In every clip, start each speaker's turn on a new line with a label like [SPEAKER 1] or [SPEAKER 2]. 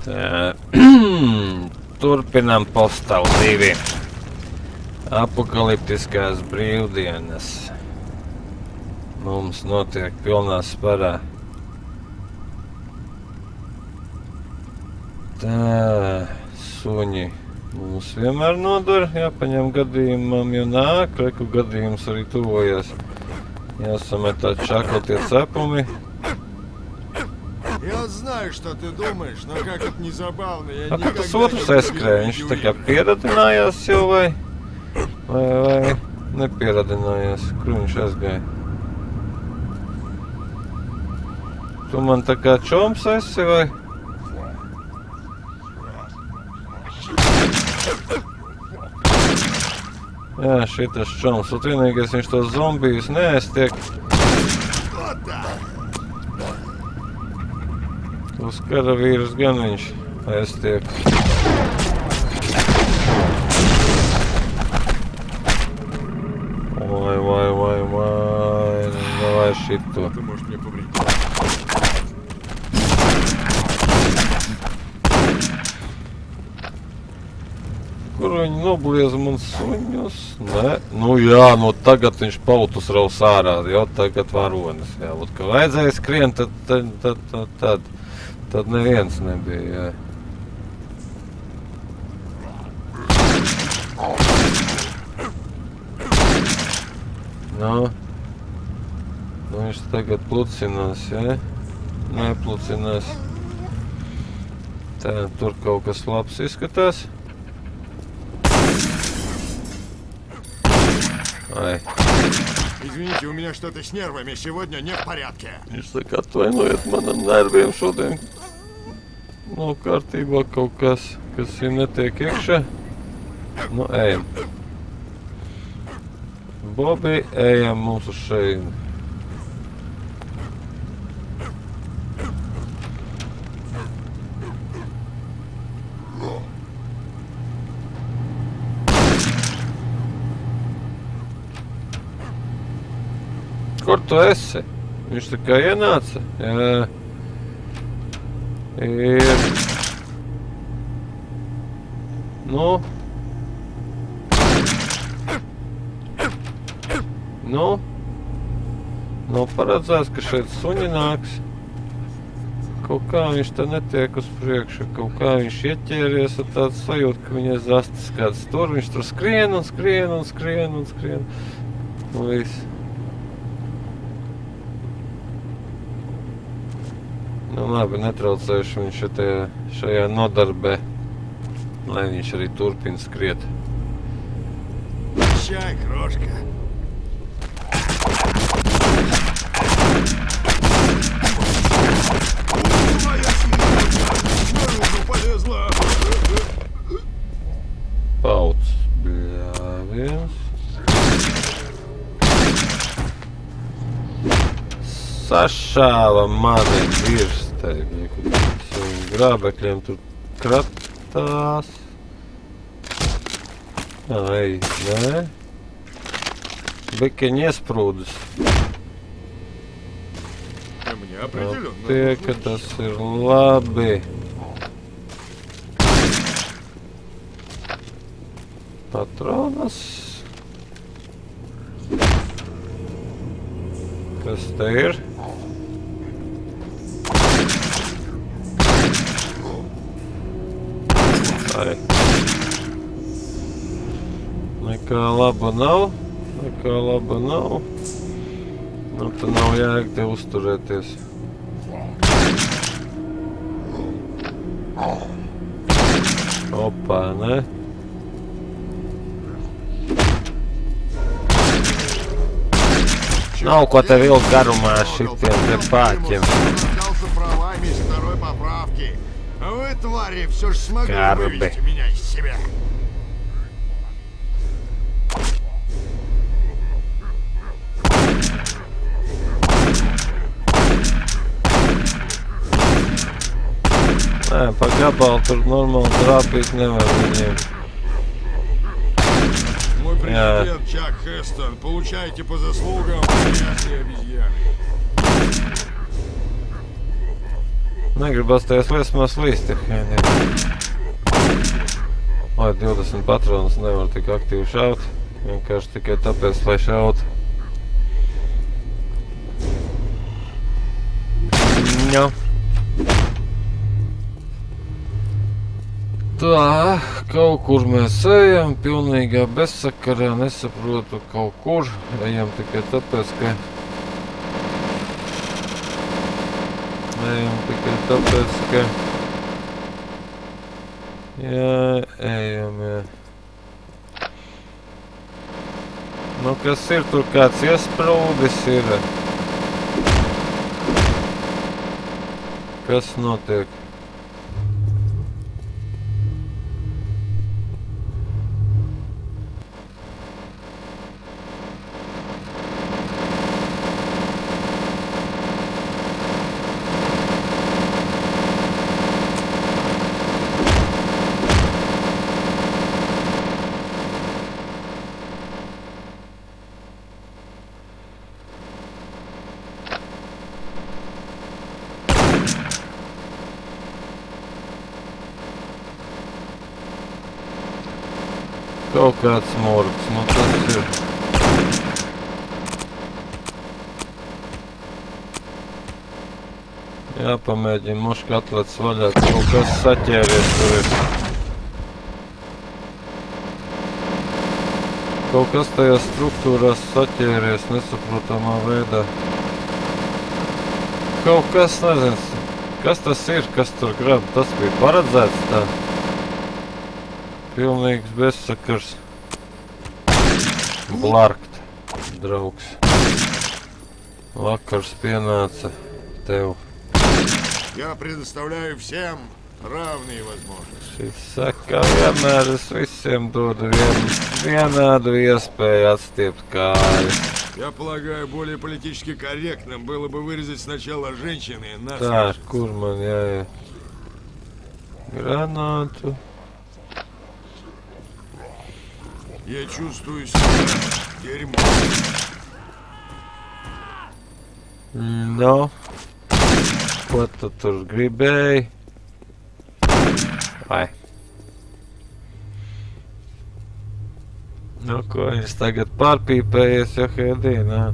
[SPEAKER 1] Tā. Turpinām Postal 2. Apokaliptiskās brīvdienas. Mums notiek pilnā sparā. Tā, suņi mums vienmēr nodara, jāpaņem gadījumam, jo nāk, reku gadījums arī tuvojas. Jāsametā čakotie cepumi.
[SPEAKER 2] Я знаю, что ты думаешь, но как это не забавно, я
[SPEAKER 1] Kā tas
[SPEAKER 2] никогда
[SPEAKER 1] otrs
[SPEAKER 2] не
[SPEAKER 1] aizskrēja? Viņš tā kā pieradinājās jau vai nepieradinājās? Kur viņš aizgāja? Tu man tā kā čoms esi vai? Jā, šitas čoms. Un vienīgais viņš tos zombijus neaiztiek. Uz karavīrus gan viņš aiztiek. Vai. Давай šito.
[SPEAKER 2] Ты можешь мне повредить.
[SPEAKER 1] Kur viņi noblieza man suņus? Nē, nu jā, nu tagad viņš pautus raus ārā, jau tagad varonis. Jā, ot, ka vajadzēja skrien, tad neviens nebija, jā. Nu, viņš tagad plucinās, jā? Neplucinās. Tā, tur kaut kas labs izskatās. Ai.
[SPEAKER 2] Извините, у меня что-то с нервами сегодня не в порядке.
[SPEAKER 1] Viņš saka, atvainojiet manam nerviem šodien. Nav kārtībā kaut kas ir netiek iekšā. Nu, ejam. Bobi, ejam mums uz šejienu. Kur tu esi? Viņš tā kā ienāca? Jā. Ir. Nu? Nav paredzēts, ka šeit suņi nāks. Kaut kā viņš te netiek uz priekšu, kaut kā viņš ieķēries ar tādu sajūtu, ka viņai zastas kāds tur. Viņš tur skrien. Un viss. Nu labi, netraucējuši viņš šajā nodarbē, lai viņš arī turpina skriet.
[SPEAKER 2] Чай, крошка. Полезла.
[SPEAKER 1] Pauts bļāviens. Sašāva mani virstai. Grābekļiem tur kratās. Ai, nē. Bikiņi iesprūdus.
[SPEAKER 2] Мне определенно.
[SPEAKER 1] Tie, ka tas ir labi. Patronas. Kas te ir? Ai. Nekā laba nav. Nu, tad nav jēga te uzturēties. Opā, ne? Nav ko te vilkt garumā šitiem te pāķiem.
[SPEAKER 2] Наслаждался правами из второй поправки. А вы, твари, все же смогли
[SPEAKER 1] Скарбы.
[SPEAKER 2] вывести меня из себя.
[SPEAKER 1] Nē, pa gabalu tur normāli trāpīt nevar viņiem.
[SPEAKER 2] Мой президент Чак Хестон, получайте по заслугам, грязные обезьяны.
[SPEAKER 1] Negribas tajās liesmās līst, ja Lai 20 patronus nevar tik aktīvi šaut. Vienkārši tikai tāpēc, lai šaut. Jā. Tā, kaut kur mēs ejam, pilnīgā bezsakarā, nesaprotu kaut kur. Ejam tikai tāpēc, ka... Jā, ejam, jā. Nu, kas ir tur kāds iesprūdis ir? Kas notiek? Kaut kāds morgs, nu tas ir. Jāpamēģina muška atlats vaļā, kaut kas saķēries tur ir. Kaut kas tajās struktūrās saķēries nesaprotamā veidā. Kaut kas, nezinu, kas tas ir, kas tur grab, tas bija paredzēts tā. Pilnīgs bezsakars. Blarkt, draugs. Vakars pienāca tev.
[SPEAKER 2] Я предоставляю всем равные возможности.
[SPEAKER 1] Šis saka, vienmēr es visiem dodu vienādu iespēju atstiept kājas.
[SPEAKER 2] Я полагаю, более политически корректным было бы вырезать сначала женщины на
[SPEAKER 1] Tā, kur man jāiet? Granātu.
[SPEAKER 2] Я чувствую себя дерьмом.
[SPEAKER 1] No. Ko tu tur gribēji? Vai? Nu, ko viņš tagad pārpīpējies, jo Hedīnā?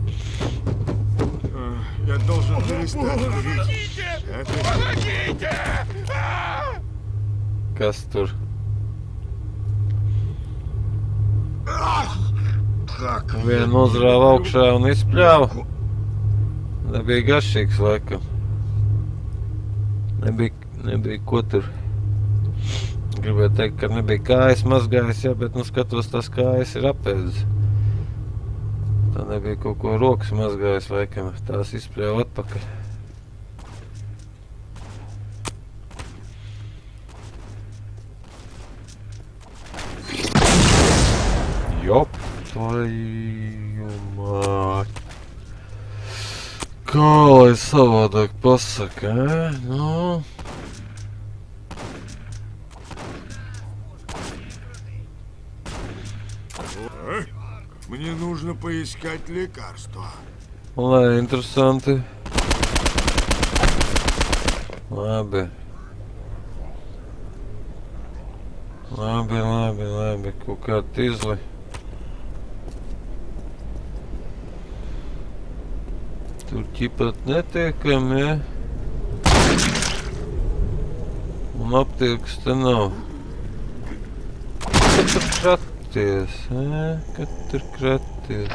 [SPEAKER 2] Я должен перестать курить.
[SPEAKER 1] Kas tur? Vienu uzrāva augšā un izpļāva. Nebija garšīgs laikam. Nebija ko tur. Gribēju teikt, ka nebija kājas mazgājis, jā, bet nu skatos, tās kājas ir apēdis. Tā nebija kaut ko rokas mazgājis laikam. Tās izpļāva atpakaļ. Jop, tvaju māt. Kā lai savādāk pasaka, Nu...
[SPEAKER 2] Мне нужно поискать лекарство.
[SPEAKER 1] Lai, interesanti. Labi. Labi, kaut kā tizli. Tur ķipat netiekam, ja? Un aptiekas te nav. Kad tur kraties, Kad tur kraties?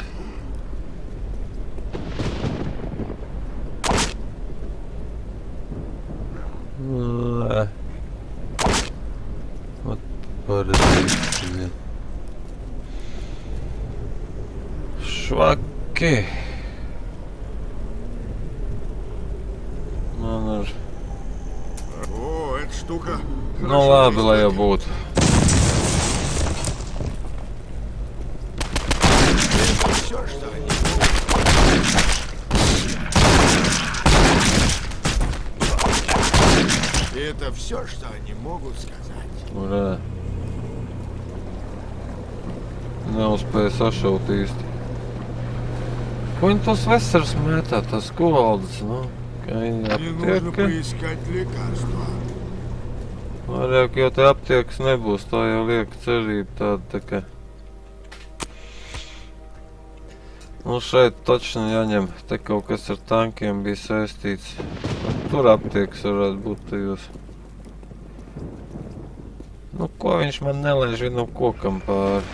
[SPEAKER 1] Lē. Ot paradīsi. Švaki. Man ar...
[SPEAKER 2] О, эта штука.
[SPEAKER 1] Nu labi, lai jau būtu.
[SPEAKER 2] Все, что они. И это все, что они могут сказать.
[SPEAKER 1] Urā. Neuzspēja sašaut īsti. Ko viņi tos vesels mētā, tās kovaldes, nu?
[SPEAKER 2] Мне нужно
[SPEAKER 1] aptieka.
[SPEAKER 2] поискать лекарства.
[SPEAKER 1] Vairāk jau te aptiekas nebūs, tā jau lieka cerība tāda tā kā. Nu šeit točni jāņem, te kaut kas ar tankiem bija saistīts. Tur aptiekas varētu būt tajos. Nu ko viņš man nelaiž vienam kokam pāri?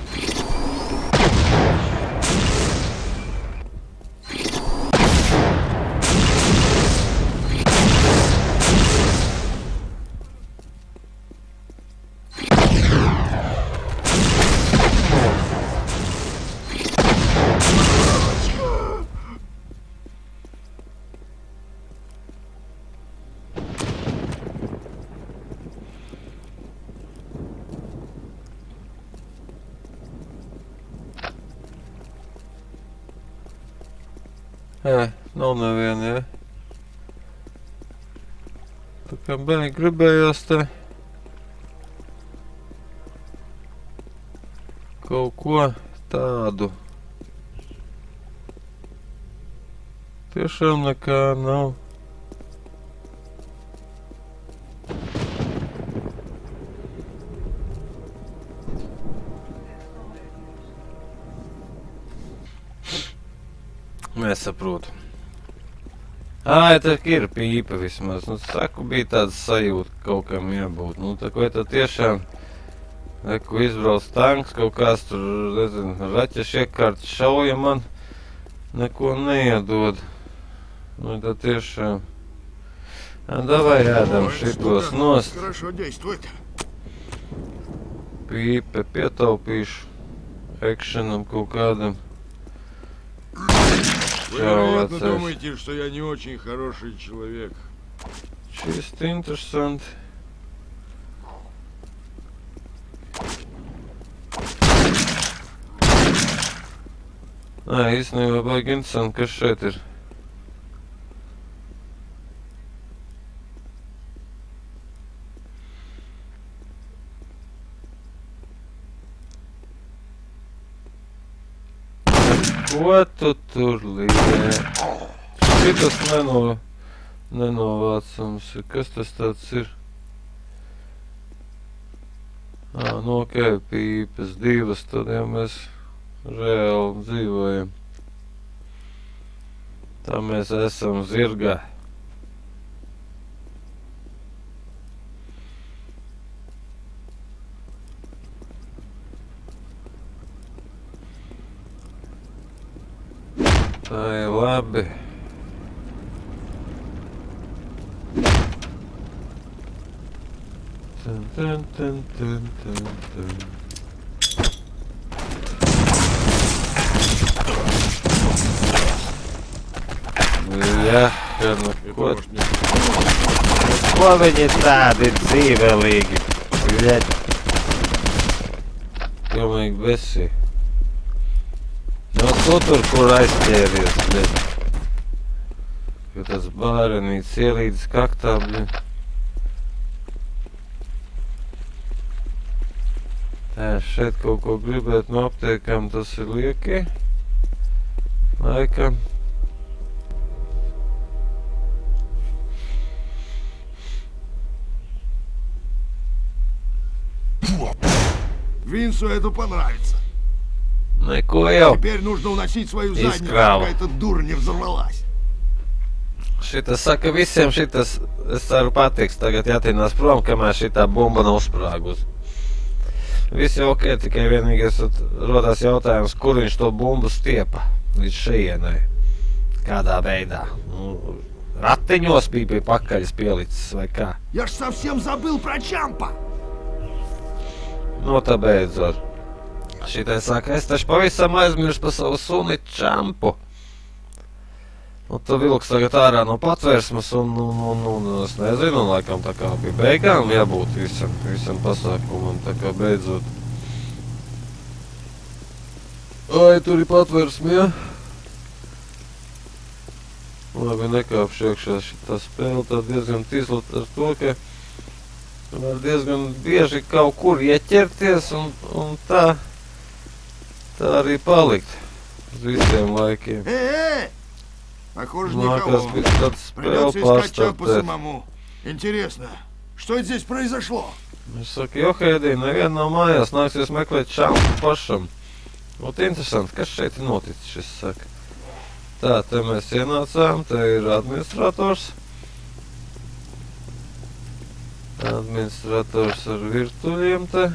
[SPEAKER 1] Nav neviena, ja? Tā kā beig gribējās te kaut ko tādu. Tiešām nekā nav. Nesaprotu. Ā, tā ir pīpa vismaz. Nu, saku, bija tāds sajūta, ka kaut kam jābūt. Nu, tā vai tā tiešām, ko izbrauc tanks, kaut kāds tur, nezinu, raķešu iekārtas šauja man, neko neiedod. Nu, tā tiešām. Davai ēdam šitos nost.
[SPEAKER 2] Хорошо действует.
[SPEAKER 1] Pīpe pietaupīšu. Ekšanam kaut kādam.
[SPEAKER 2] Вы, вероятно, думаете, что я не очень хороший человек.
[SPEAKER 1] Чисто интересанti. Nē, īstenībā baigi interesanti, kas šeit ir. Ko tu tur liē? Šitas nenovācams ir. Kas tas tāds ir? Nu ok, pīpes divas, tad jau mēs reāli dzīvojam. Tā mēs esam zirgā. Tā ir labi. Jā, ko viņi tādi dzīvelīgi? Pilnīgi besi. Nu, tu tur, kur aizķēries, bļet. Jo tas bārenīts ielīdz kaktā, bļet. Tā, šeit kaut ko gribēt no aptiekām, tas ir lieki. Laikam.
[SPEAKER 2] Винсу это понравится.
[SPEAKER 1] Neko jau.
[SPEAKER 2] Теперь нужно уносить свою задницу,
[SPEAKER 1] Изкрал.
[SPEAKER 2] пока эта дура не взорвалась.
[SPEAKER 1] Šitas saka visiem, šitas, es ceru, patiks. Tagad jātīnās prom, kamēr šitā bumba nav uzsprāgusi. Viss jau ok, tikai vienīgais rodās jautājums, kur viņš to bumbu stiepa līdz šejienai. Kādā veidā. Nu, ratiņos bija pie pakaļas pielicis vai kā.
[SPEAKER 2] Я ж совсем забыл про Чампа.
[SPEAKER 1] Nu, tā beidzot. Šitais saka, es taču pavisam aizmirsu par savu suni Čampu. Nu, tu vilks tagad ārā no patvērsmes un, es nezinu, laikam tā kā bija beigām jābūt visam pasākumam, tā kā beidzot. Ai, tur ir patvērsme, ja? Labi, nekāpšu iekšā šitā spēle, tā diezgan tīslat ar to, ka var diezgan bieži kaut kur ieķerties un tā arī palikt uz visiem laikiem.
[SPEAKER 2] Pохоже,
[SPEAKER 1] Nu, kas
[SPEAKER 2] никого.
[SPEAKER 1] bija tāds spēle
[SPEAKER 2] Придется искать Чапу
[SPEAKER 1] pārstāvēt.
[SPEAKER 2] самому. Интересно, что здесь произошло?
[SPEAKER 1] Es saku, Johēdī, neviena nav mājās, nāksies meklēt Čampu pašam. Ot, interesanti, kas šeit ir noticis, šis saka. Tā, te mēs ienācām, te ir administrators. Administrators ar virtuļiem te.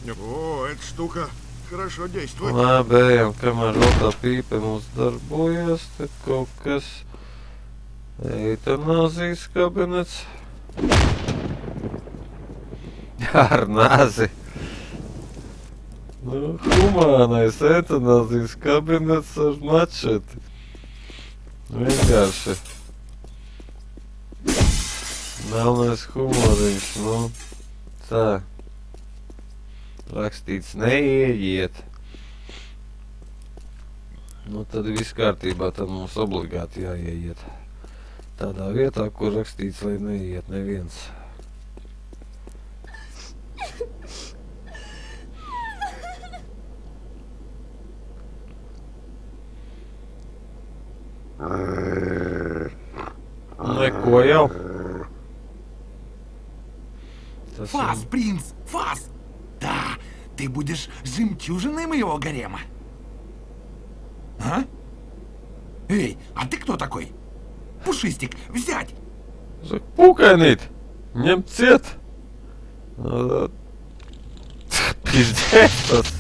[SPEAKER 2] О, эта штука хорошо действует.
[SPEAKER 1] Labi, ejam, kamēr vēl tā pīpe mums darbojas, te kaut kas. Eitanāzijas kabinets. Ar nāzi. Nu, humānais eitanāzijas kabinets ar mačeti. Vienkārši. Melnais humoriņš, nu. Tā. Rakstīts neieiet. Nu, tad viss kārtībā, tad mums obligāti jāieiet. Tādā vietā, kur rakstīts, lai neiet neviens. Neko jau. Tas
[SPEAKER 3] Фас, принц, фас! Да, ты будешь жемчужиной моего гарема. А? Эй, а ты кто такой? Пушистик, взять!
[SPEAKER 1] Saka, pukainīt! Ņem ciet! Piždēs tas!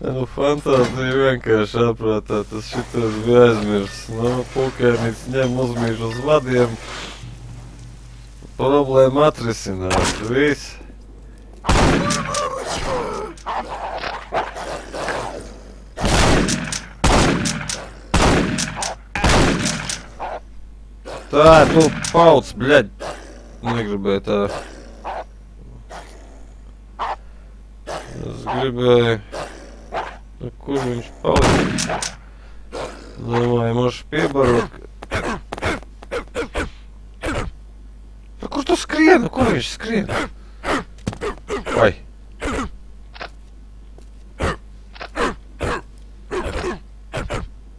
[SPEAKER 1] Nu, fantāzija vienkārši aprātā, tas šitos bija aizmirsts. Nu, pukainīts ņem uzmīž uz vadiem. Problēma atrisināt, viss. Tā, tu pauc, bļaļ. Negribēju tā. Es gribēju... Kur viņš palika? Domāju, moši piebarot. Kur tu skrieni? Kur viņš skrien? Vai?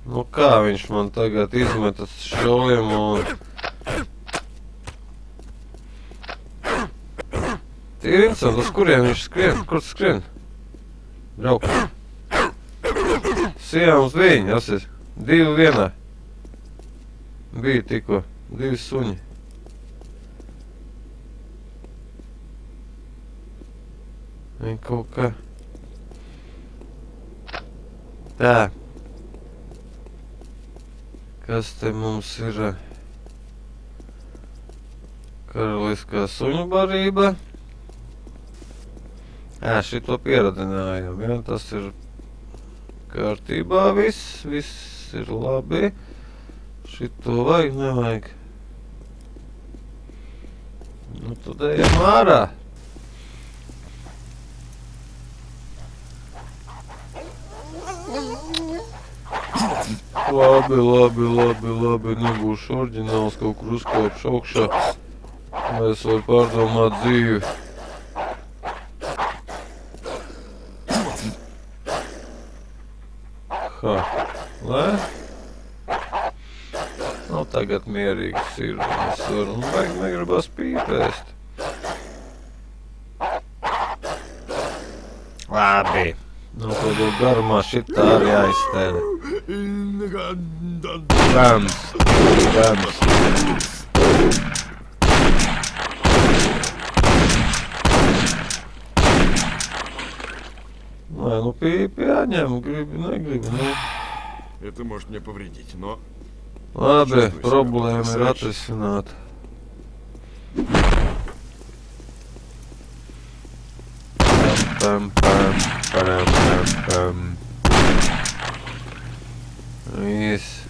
[SPEAKER 1] Nu kā viņš man tagad izmetas šojumu un... Tīri interesanti, uz kuriem viņš skrien? Kur tu skrien? Brauk. Sijām uz viņu, tas ir 2 vienā. Bija tikko 2 suņi. Viņi kaut kā... Tā. Kas te mums ir? Karaliskā suņu barība. Šito pieradinājām, ja? Tas ir kārtībā viss, viss ir labi. Šito vajag, nevajag. Nu, tad ejam ārā. Labi, nebūšu oriģināls, kaut kur uzkāpšu augšā. Es varu pārdomāt dzīvi. Lē? Nu, tagad mierīgs ir. Es varu, un vajag negribas pīpēst. Labi. Nu, tad garumā šitā arī aizstēra. Bams. Nē, nu pīpi jāņem, gribi, negribi, nu.
[SPEAKER 2] Это может мне повредить, но...
[SPEAKER 1] Labi, problēma ir atrisināta. Pam. Viss.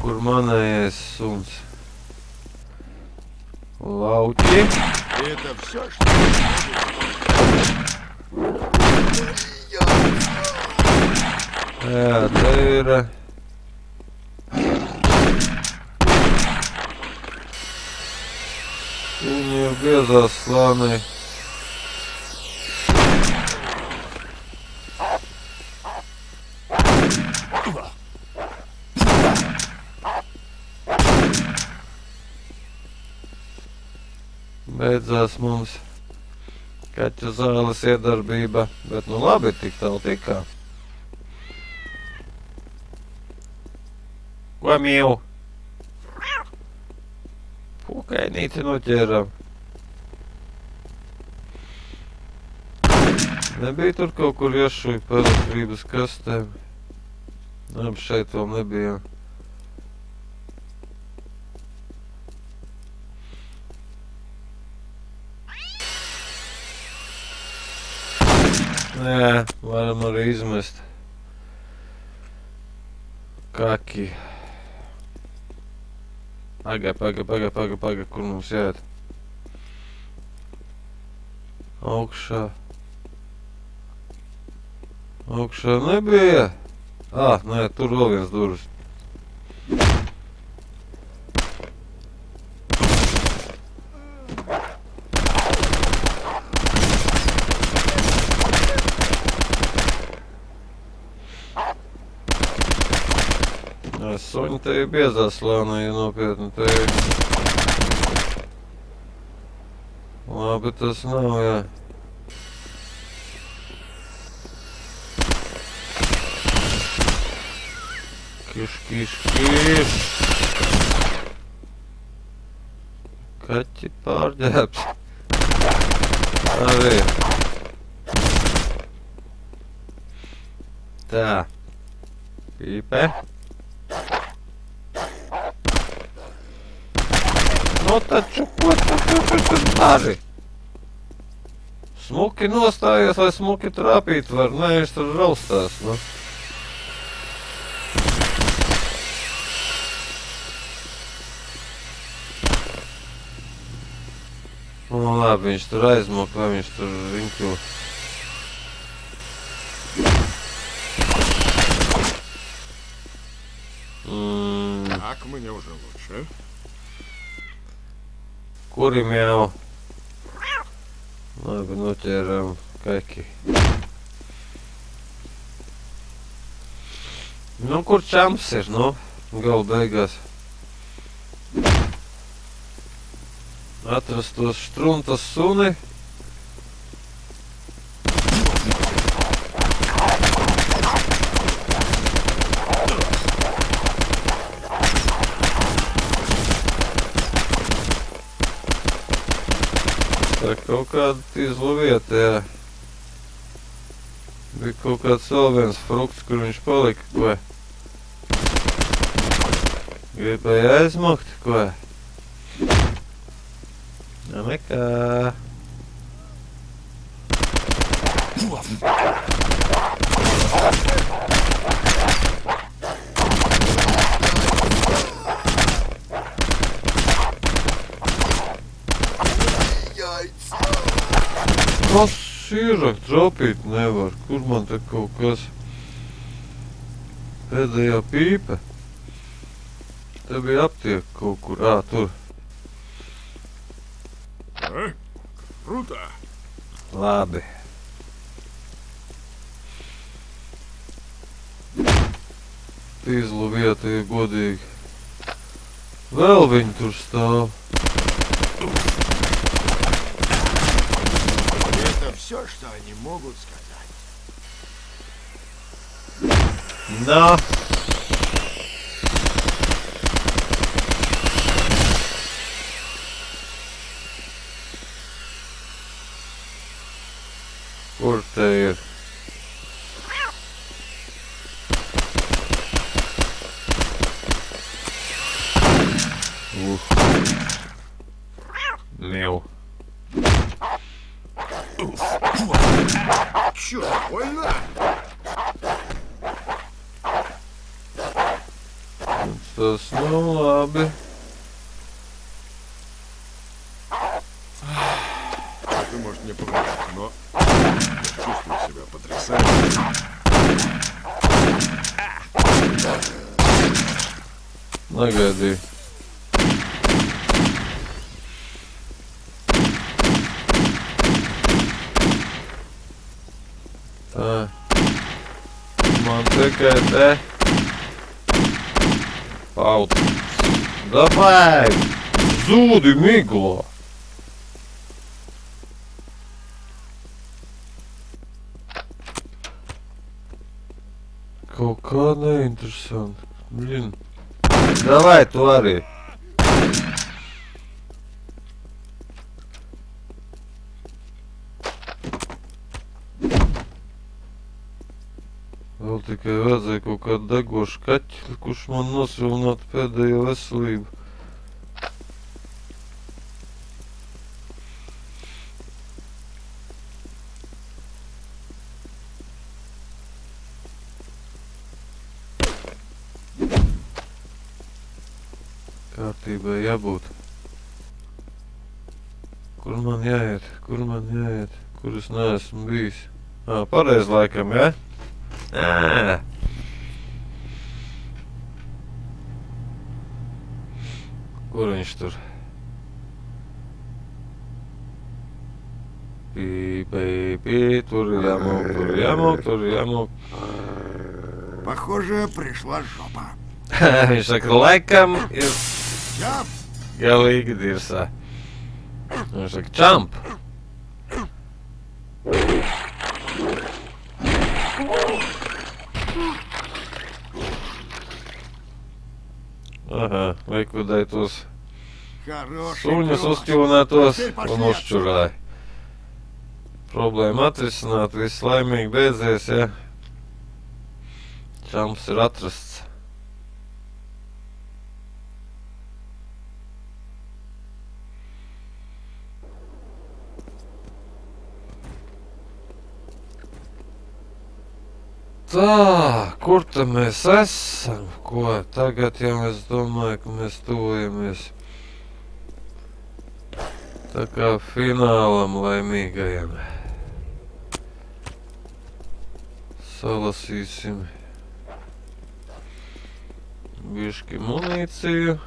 [SPEAKER 1] Kur manējais suns? Lauķi.
[SPEAKER 2] Это все, что...
[SPEAKER 1] Jā, te ir... Viņi ir biezās slānī. Beidzās mums kaķu zāles iedarbība, bet nu labi, tik tālu tikā. Ko mīlu? Pukainīti noķēram. Nebija tur kaut kur iešuja pa elektrības kastēm. Ap šeit vēl nebija. Nē, varam arī izmest. Kaki. Pagai, kur mums jāiet? Augšā. Augšā nebija. Nē, tur vēl viens durvis. Suņi te ir biezā slānā, ja nopietni te ir. Labi, tas nav, jā. Kiš. Kaķi pārģērbs. Arī. Tā. Pīpē. Nu taču, ko tu dari? Smuki nostājies, lai smuki trāpīt var. Nē, viņš tur raustās, nu. Nu labi, viņš tur aizmok, vai viņš tur riņķo.
[SPEAKER 2] Так мне уже лучше.
[SPEAKER 1] Kurim jau? Labi, noķēram kaki. Nu, kur čamps ir, nu? Galu beigās. Atrast tos štruntas suni. Tā kaut kāda tīzla vieta, jā. Bija kaut kāds vēl viens frukts, kur viņš palika, ko? Gribēja aizmukt, ko? Ja nekā. Kas ir? Trapīt nevar. Kur man te kaut kas? Pēdējā pīpe. Te bija aptiek kaut kur. Tur.
[SPEAKER 2] Круто.
[SPEAKER 1] Labi. Tīzlu vieta ir godīgi. Vēl viņi tur stāv.
[SPEAKER 2] Это все, что они могут сказать.
[SPEAKER 1] Да. Kur te ir? Мел.
[SPEAKER 2] Чё, больно?
[SPEAKER 1] Tas nav labi.
[SPEAKER 2] Ты, может, не помнишь, но я чувствую себя потрясающе.
[SPEAKER 1] Nagaidīju. Tā. Man tikai te. Paut. Давай! Zūdi miglā! kaut kā neinteresanti. Blin. Davai, tu arī. Vēl tikai vajadzēja kaut kādu degošu kaķi, kurš man nosvilinātu pēdējo veselību. Kārtībai jābūt. Kur man jāiet? Kur man jāiet? Kur es neesmu bijis? Pareiz laikam, ja? Kur viņš tur? Пи, tur jāmok.
[SPEAKER 3] Похоже, пришла жопа.
[SPEAKER 1] Viņš saka, laikam ir
[SPEAKER 3] Чап!
[SPEAKER 1] galīgi dirsā. Viņš saka, čamp! Aha, likvidēja tos
[SPEAKER 3] Хороший
[SPEAKER 1] suņus
[SPEAKER 3] пес.
[SPEAKER 1] uzķūnētos
[SPEAKER 3] Теперь пошли
[SPEAKER 1] un uzčurāja. Problēma atrisināt, viss laimīgi beidzies, ja? Čamps ir atrasts. Tā, kur te mēs esam? Ko? Tagad jau es domāju, ka mēs tuvojamies tā kā finālam laimīgajam. Salasīsim bišķi munīciju.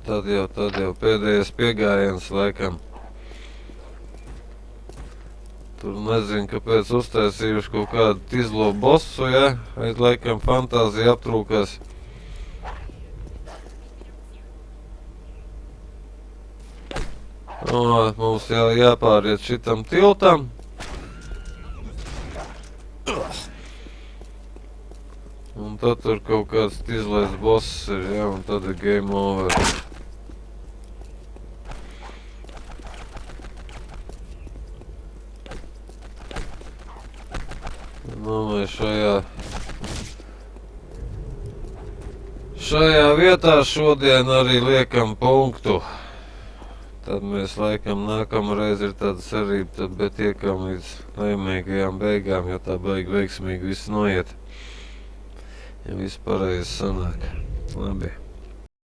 [SPEAKER 1] Tad jau pēdējais piegājiens laikam. Tur nezinu, kāpēc uztaisījuši kaut kādu tizlo bossu, ja? Vai laikam fantāzija aptrūkās. Mums jau jāpāriet šitam tiltam. Un tad tur kaut kāds tizlais boss ir, ja? Un tad ir game over. Domāju, šajā vietā šodien arī liekam punktu. Tad mēs laikam nākamreiz ir tāda cerība, tad bet tiekam līdz laimīgajām beigām, jo tā beig veiksmīgi viss noiet. Ja viss pareizi sanāk. Labi.